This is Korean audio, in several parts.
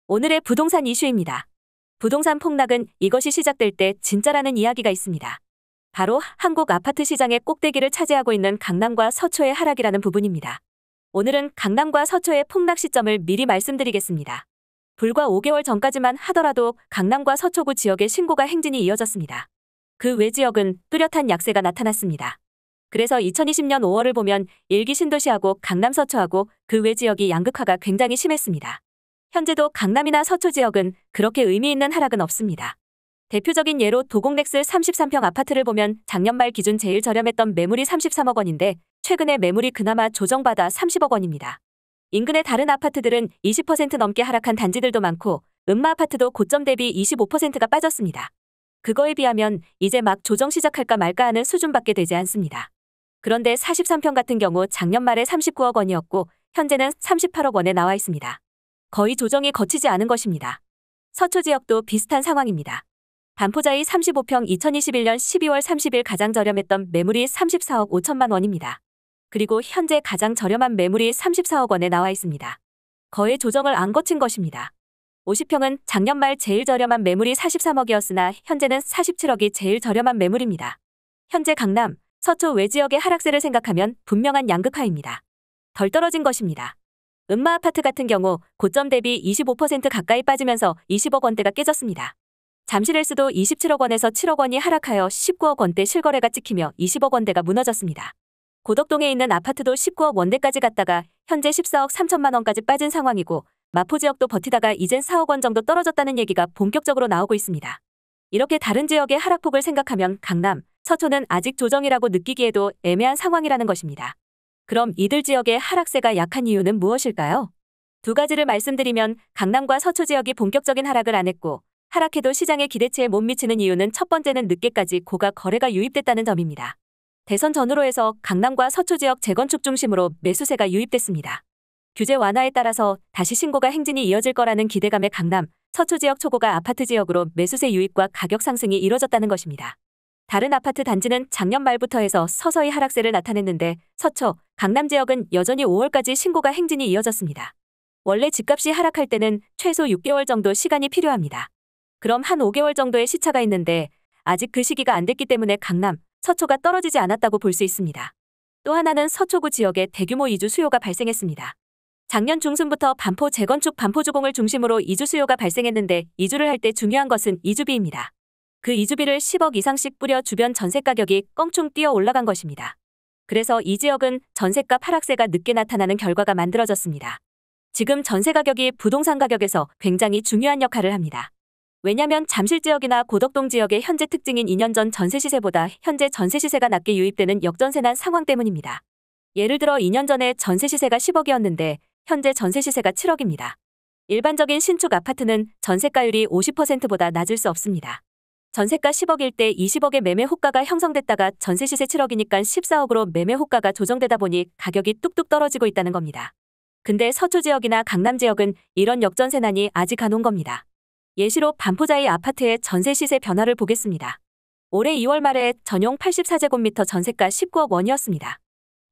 오늘의 부동산 이슈입니다. 부동산 폭락은 이것이 시작될 때 진짜라는 이야기가 있습니다. 바로 한국 아파트 시장의 꼭대기를 차지하고 있는 강남과 서초의 하락이라는 부분입니다. 오늘은 강남과 서초의 폭락 시점을 미리 말씀드리겠습니다. 불과 5개월 전까지만 하더라도 강남과 서초구 지역의 신고가 행진이 이어졌습니다. 그 외 지역은 뚜렷한 약세가 나타났습니다. 그래서 2020년 5월을 보면 일기 신도시하고 강남 서초하고 그 외 지역이 양극화가 굉장히 심했습니다. 현재도 강남이나 서초 지역은 그렇게 의미 있는 하락은 없습니다. 대표적인 예로 도곡렉스 33평 아파트를 보면 작년 말 기준 제일 저렴했던 매물이 33억 원인데 최근에 매물이 그나마 조정받아 30억 원입니다. 인근의 다른 아파트들은 20% 넘게 하락한 단지들도 많고 음마 아파트도 고점 대비 25%가 빠졌습니다. 그거에 비하면 이제 막 조정 시작할까 말까 하는 수준밖에 되지 않습니다. 그런데 43평 같은 경우 작년 말에 39억 원이었고 현재는 38억 원에 나와 있습니다. 거의 조정이 거치지 않은 것입니다. 서초 지역도 비슷한 상황입니다. 반포자이 35평 2021년 12월 30일 가장 저렴했던 매물이 34억 5천만 원입니다. 그리고 현재 가장 저렴한 매물이 34억 원에 나와 있습니다. 거의 조정을 안 거친 것입니다. 50평은 작년 말 제일 저렴한 매물이 43억이었으나 현재는 47억이 제일 저렴한 매물입니다. 현재 강남, 서초 외 지역의 하락세를 생각하면 분명한 양극화입니다. 덜 떨어진 것입니다. 음마 아파트 같은 경우 고점 대비 25% 가까이 빠지면서 20억 원대가 깨졌습니다. 잠실헬스도 27억 원에서 7억 원이 하락하여 19억 원대 실거래가 찍히며 20억 원대가 무너졌습니다. 고덕동에 있는 아파트도 19억 원대까지 갔다가 현재 14억 3천만 원까지 빠진 상황이고 마포 지역도 버티다가 이젠 4억 원 정도 떨어졌다는 얘기가 본격적으로 나오고 있습니다. 이렇게 다른 지역의 하락폭을 생각하면 강남, 서초는 아직 조정이라고 느끼기에도 애매한 상황이라는 것입니다. 그럼 이들 지역의 하락세가 약한 이유는 무엇일까요? 두 가지를 말씀드리면 강남과 서초 지역이 본격적인 하락을 안 했고 하락해도 시장의 기대치에 못 미치는 이유는 첫 번째는 늦게까지 고가 거래가 유입됐다는 점입니다. 대선 전후로 해서 강남과 서초 지역 재건축 중심으로 매수세가 유입됐습니다. 규제 완화에 따라서 다시 신고가 행진이 이어질 거라는 기대감에 강남, 서초 지역 초고가 아파트 지역으로 매수세 유입과 가격 상승이 이뤄졌다는 것입니다. 다른 아파트 단지는 작년 말부터 해서 서서히 하락세를 나타냈는데 서초, 강남 지역은 여전히 5월까지 신고가 행진이 이어졌습니다. 원래 집값이 하락할 때는 최소 6개월 정도 시간이 필요합니다. 그럼 한 5개월 정도의 시차가 있는데 아직 그 시기가 안 됐기 때문에 강남, 서초가 떨어지지 않았다고 볼 수 있습니다. 또 하나는 서초구 지역에 대규모 이주 수요가 발생했습니다. 작년 중순부터 반포 재건축 반포주공을 중심으로 이주 수요가 발생했는데 이주를 할 때 중요한 것은 이주비입니다. 그 이주비를 10억 이상씩 뿌려 주변 전세 가격이 껑충 뛰어 올라간 것입니다. 그래서 이 지역은 전세값 하락세가 늦게 나타나는 결과가 만들어졌습니다. 지금 전세 가격이 부동산 가격에서 굉장히 중요한 역할을 합니다. 왜냐면 잠실 지역이나 고덕동 지역의 현재 특징인 2년 전 전세 시세보다 현재 전세 시세가 낮게 유입되는 역전세 난 상황 때문입니다. 예를 들어 2년 전에 전세 시세가 10억이었는데 현재 전세 시세가 7억입니다. 일반적인 신축 아파트는 전세가율이 50%보다 낮을 수 없습니다. 전세가 10억일 때 20억의 매매 호가가 형성됐다가 전세 시세 7억이니까 14억으로 매매 호가가 조정되다 보니 가격이 뚝뚝 떨어지고 있다는 겁니다. 근데 서초 지역이나 강남 지역은 이런 역전세난이 아직 안 온 겁니다. 예시로 반포자이 아파트의 전세 시세 변화를 보겠습니다. 올해 2월 말에 전용 84제곱미터 전세가 19억 원이었습니다.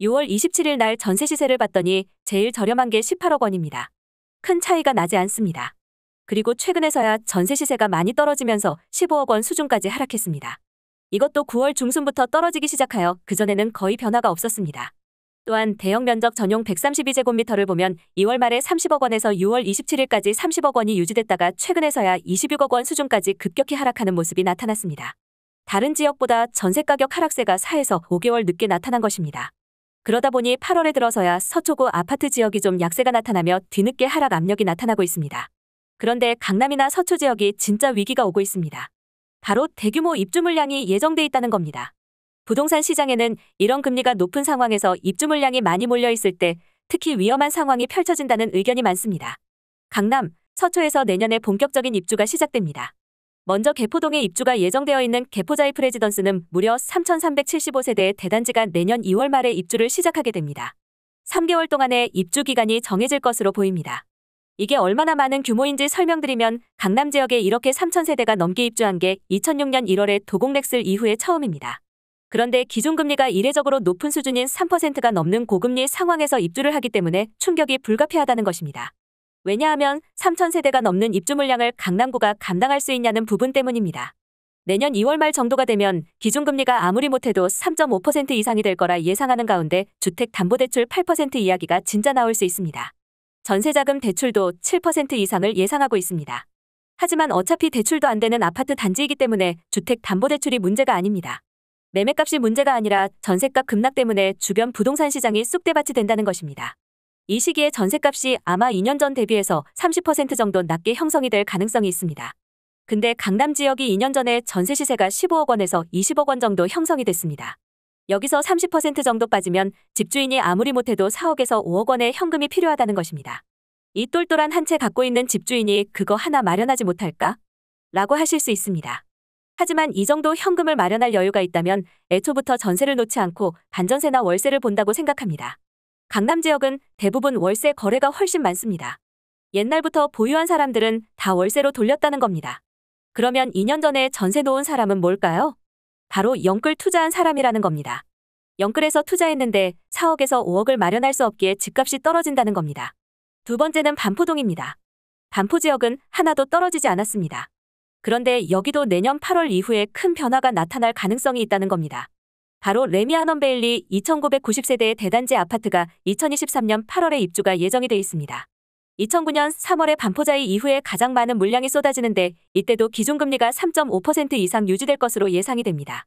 6월 27일 날 전세 시세를 봤더니 제일 저렴한 게 18억 원입니다. 큰 차이가 나지 않습니다. 그리고 최근에서야 전세 시세가 많이 떨어지면서 15억 원 수준까지 하락했습니다. 이것도 9월 중순부터 떨어지기 시작하여 그전에는 거의 변화가 없었습니다. 또한 대형 면적 전용 132제곱미터를 보면 2월 말에 30억 원에서 6월 27일까지 30억 원이 유지됐다가 최근에서야 26억 원 수준까지 급격히 하락하는 모습이 나타났습니다. 다른 지역보다 전세 가격 하락세가 4에서 5개월 늦게 나타난 것입니다. 그러다 보니 8월에 들어서야 서초구 아파트 지역이 좀 약세가 나타나며 뒤늦게 하락 압력이 나타나고 있습니다. 그런데 강남이나 서초 지역이 진짜 위기가 오고 있습니다. 바로 대규모 입주 물량이 예정돼 있다는 겁니다. 부동산 시장에는 이런 금리가 높은 상황에서 입주 물량이 많이 몰려있을 때 특히 위험한 상황이 펼쳐진다는 의견이 많습니다. 강남, 서초에서 내년에 본격적인 입주가 시작됩니다. 먼저 개포동에 입주가 예정되어 있는 개포자이 프레지던스는 무려 3,375세대의 대단지가 내년 2월 말에 입주를 시작하게 됩니다. 3개월 동안의 입주 기간이 정해질 것으로 보입니다. 이게 얼마나 많은 규모인지 설명드리면 강남 지역에 이렇게 3,000세대가 넘게 입주한 게 2006년 1월에 도곡렉스 이후에 처음입니다. 그런데 기준금리가 이례적으로 높은 수준인 3%가 넘는 고금리 상황에서 입주를 하기 때문에 충격이 불가피하다는 것입니다. 왜냐하면 3,000세대가 넘는 입주 물량을 강남구가 감당할 수 있냐는 부분 때문입니다. 내년 2월 말 정도가 되면 기준금리가 아무리 못해도 3.5% 이상이 될 거라 예상하는 가운데 주택담보대출 8% 이야기가 진짜 나올 수 있습니다. 전세자금 대출도 7% 이상을 예상하고 있습니다. 하지만 어차피 대출도 안 되는 아파트 단지이기 때문에 주택담보대출이 문제가 아닙니다. 매매값이 문제가 아니라 전세값 급락 때문에 주변 부동산 시장이 쑥대밭이 된다는 것입니다. 이 시기에 전세값이 아마 2년 전 대비해서 30% 정도 낮게 형성이 될 가능성이 있습니다. 근데 강남 지역이 2년 전에 전세 시세가 15억 원에서 20억 원 정도 형성이 됐습니다. 여기서 30% 정도 빠지면 집주인이 아무리 못해도 4억에서 5억 원의 현금이 필요하다는 것입니다. 이 똘똘한 한 채 갖고 있는 집주인이 그거 하나 마련하지 못할까? 라고 하실 수 있습니다. 하지만 이 정도 현금을 마련할 여유가 있다면 애초부터 전세를 놓지 않고 반전세나 월세를 본다고 생각합니다. 강남 지역은 대부분 월세 거래가 훨씬 많습니다. 옛날부터 보유한 사람들은 다 월세로 돌렸다는 겁니다. 그러면 2년 전에 전세 놓은 사람은 뭘까요? 바로 영끌 투자한 사람이라는 겁니다. 영끌에서 투자했는데 4억에서 5억을 마련할 수 없기에 집값이 떨어진다는 겁니다. 두 번째는 반포동입니다. 반포 지역은 하나도 떨어지지 않았습니다. 그런데 여기도 내년 8월 이후에 큰 변화가 나타날 가능성이 있다는 겁니다. 바로 레미안원베일리 2,990세대의 대단지 아파트가 2023년 8월에 입주가 예정이 돼 있습니다. 2009년 3월에 반포자이 이후에 가장 많은 물량이 쏟아지는데 이때도 기준금리가 3.5% 이상 유지될 것으로 예상이 됩니다.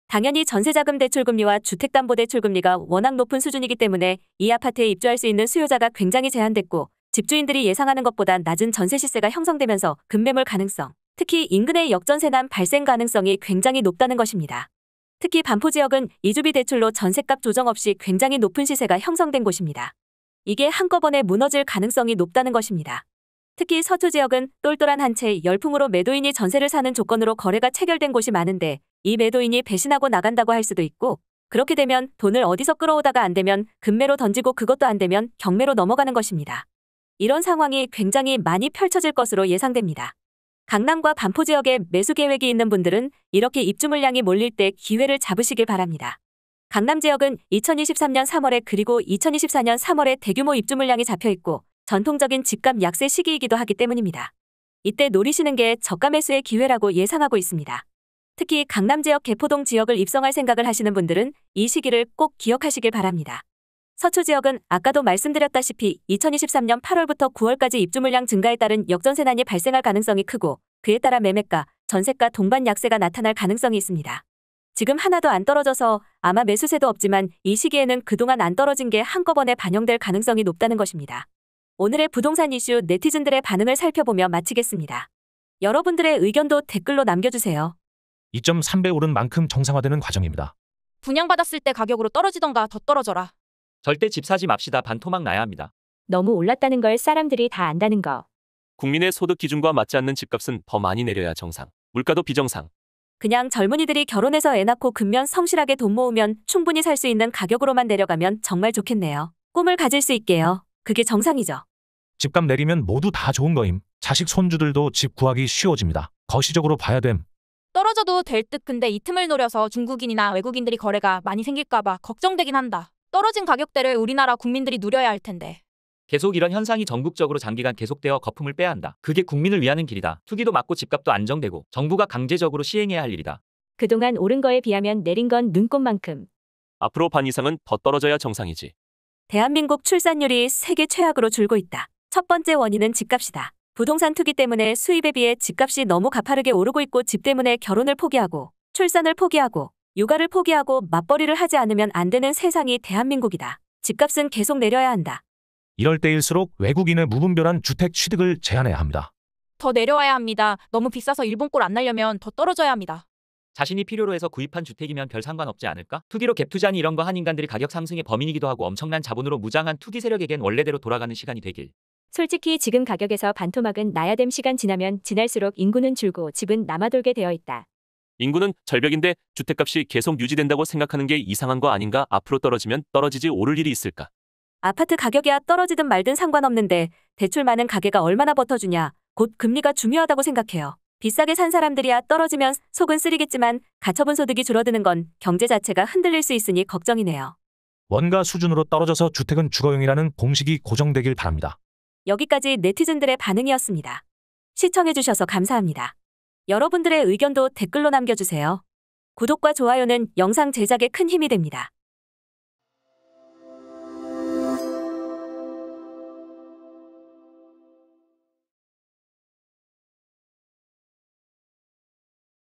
당연히 전세자금 대출금리와 주택담보대출금리가 워낙 높은 수준이기 때문에 이 아파트에 입주할 수 있는 수요자가 굉장히 제한됐고 집주인들이 예상하는 것보다 낮은 전세 시세가 형성되면서 급매물 가능성, 특히 인근의 역전세난 발생 가능성이 굉장히 높다는 것입니다. 특히 반포 지역은 이주비 대출로 전세값 조정 없이 굉장히 높은 시세가 형성된 곳입니다. 이게 한꺼번에 무너질 가능성이 높다는 것입니다. 특히 서초 지역은 똘똘한 한 채 열풍으로 매도인이 전세를 사는 조건으로 거래가 체결된 곳이 많은데 이 매도인이 배신하고 나간다고 할 수도 있고 그렇게 되면 돈을 어디서 끌어오다가 안 되면 급매로 던지고 그것도 안 되면 경매로 넘어가는 것입니다. 이런 상황이 굉장히 많이 펼쳐질 것으로 예상됩니다. 강남과 반포 지역에 매수 계획이 있는 분들은 이렇게 입주 물량이 몰릴 때 기회를 잡으시길 바랍니다. 강남 지역은 2023년 3월에 그리고 2024년 3월에 대규모 입주 물량이 잡혀있고 전통적인 집값 약세 시기이기도 하기 때문입니다. 이때 노리시는 게 저가 매수의 기회라고 예상하고 있습니다. 특히 강남 지역 개포동 지역을 입성할 생각을 하시는 분들은 이 시기를 꼭 기억하시길 바랍니다. 서초 지역은 아까도 말씀드렸다시피 2023년 8월부터 9월까지 입주 물량 증가에 따른 역전세난이 발생할 가능성이 크고 그에 따라 매매가, 전세가 동반 약세가 나타날 가능성이 있습니다. 지금 하나도 안 떨어져서 아마 매수세도 없지만 이 시기에는 그동안 안 떨어진 게 한꺼번에 반영될 가능성이 높다는 것입니다. 오늘의 부동산 이슈 네티즌들의 반응을 살펴보며 마치겠습니다. 여러분들의 의견도 댓글로 남겨주세요. 2.3배 오른 만큼 정상화되는 과정입니다. 분양받았을 때 가격으로 떨어지던가 더 떨어져라. 절대 집 사지 맙시다. 반토막 나야 합니다. 너무 올랐다는 걸 사람들이 다 안다는 거. 국민의 소득 기준과 맞지 않는 집값은 더 많이 내려야 정상. 물가도 비정상. 그냥 젊은이들이 결혼해서 애 낳고 근면 성실하게 돈 모으면 충분히 살 수 있는 가격으로만 내려가면 정말 좋겠네요. 꿈을 가질 수 있게요. 그게 정상이죠. 집값 내리면 모두 다 좋은 거임. 자식 손주들도 집 구하기 쉬워집니다. 거시적으로 봐야 됨. 떨어져도 될 듯. 근데 이 틈을 노려서 중국인이나 외국인들이 거래가 많이 생길까봐 걱정되긴 한다. 떨어진 가격대를 우리나라 국민들이 누려야 할 텐데. 계속 이런 현상이 전국적으로 장기간 계속되어 거품을 빼야 한다. 그게 국민을 위하는 길이다. 투기도 막고 집값도 안정되고 정부가 강제적으로 시행해야 할 일이다. 그동안 오른 거에 비하면 내린 건 눈꽃만큼. 앞으로 반 이상은 더 떨어져야 정상이지. 대한민국 출산율이 세계 최악으로 줄고 있다. 첫 번째 원인은 집값이다. 부동산 투기 때문에 수입에 비해 집값이 너무 가파르게 오르고 있고 집 때문에 결혼을 포기하고 출산을 포기하고 육아를 포기하고 맞벌이를 하지 않으면 안 되는 세상이 대한민국이다. 집값은 계속 내려야 한다. 이럴 때일수록 외국인의 무분별한 주택 취득을 제한해야 합니다. 더 내려와야 합니다. 너무 비싸서 일본 꼴 안 날려면 더 떨어져야 합니다. 자신이 필요로 해서 구입한 주택이면 별 상관없지 않을까? 투기로 갭 투자니 이런 거 한 인간들이 가격 상승의 범인이기도 하고 엄청난 자본으로 무장한 투기 세력에겐 원래대로 돌아가는 시간이 되길. 솔직히 지금 가격에서 반토막은 나야 됨. 시간 지나면 지날수록 인구는 줄고 집은 남아돌게 되어 있다. 인구는 절벽인데 주택값이 계속 유지된다고 생각하는 게 이상한 거 아닌가? 앞으로 떨어지면 떨어지지 오를 일이 있을까? 아파트 가격이야 떨어지든 말든 상관없는데 대출 많은 가게가 얼마나 버텨주냐. 곧 금리가 중요하다고 생각해요. 비싸게 산 사람들이야 떨어지면 속은 쓰리겠지만 가처분 소득이 줄어드는 건 경제 자체가 흔들릴 수 있으니 걱정이네요. 원가 수준으로 떨어져서 주택은 주거용이라는 공식이 고정되길 바랍니다. 여기까지 네티즌들의 반응이었습니다. 시청해주셔서 감사합니다. 여러분들의 의견도 댓글로 남겨주세요. 구독과 좋아요는 영상 제작에 큰 힘이 됩니다.